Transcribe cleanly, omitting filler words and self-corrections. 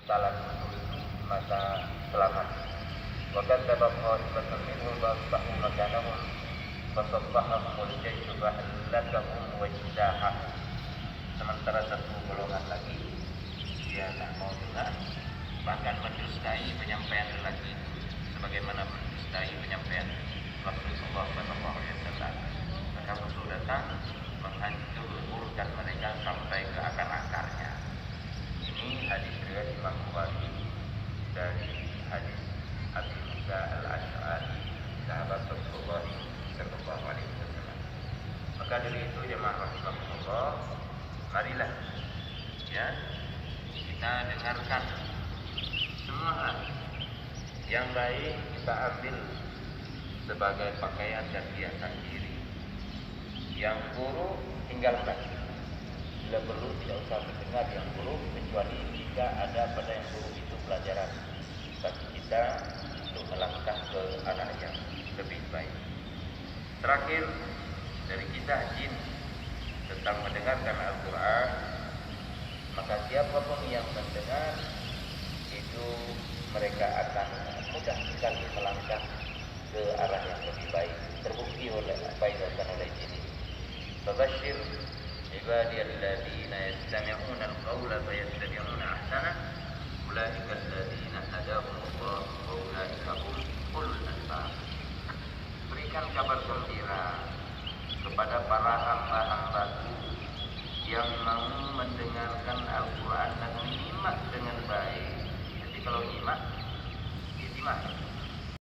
salat masa selamat. Wakan tabak khawatibatun minhum ba'asbahu makanahum fasabbahahumul jaysu ba'allatahum wajdaha. Sementara satu golongan lagi dia tak mau dengar, bahkan mendustai penyampaian lelaki itu sebagaimana mendustai penyampaian Rasulullah SAW. Maka musuh datang menghancurkan mereka sampai ke akar-akarnya. Ini hadis riwayat Imam Bukhari dari hadis Abi Musa al-Asy'ari, sahabat Rasulullah sallallahu alaihi wasallam. Maka dari itu jemaah rahimakumullah, marilah ya kita dengarkan semua hal yang baik kita ambil sebagai pakaian dan hiasan diri. Yang buruk tinggalkan. Bila perlu tidak usah mendengar yang buruk, kecuali jika ada pada yang buruk itu pelajaran bagi kita untuk melangkah ke arah yang lebih baik. Terakhir dari kita jin tentang mendengarkan Al-Quran, maka siapapun yang mendengar itu mereka akan mudah sekali melangkah ke arah yang lebih baik. Terbukti oleh apa yang dilakukan oleh jin ini. Fabashshir ibadiyal ladzina yastami'una al-qawla fayattabi'una ahsana ulaika alladzina hadahumullah wa ulaika hum ulul albab. Berikan kabar gembira kepada para hamba-hambaku yang mau mendengarkan Al-Quran dan menyimak dengan baik. Jadi kalau nyimak, ya simak.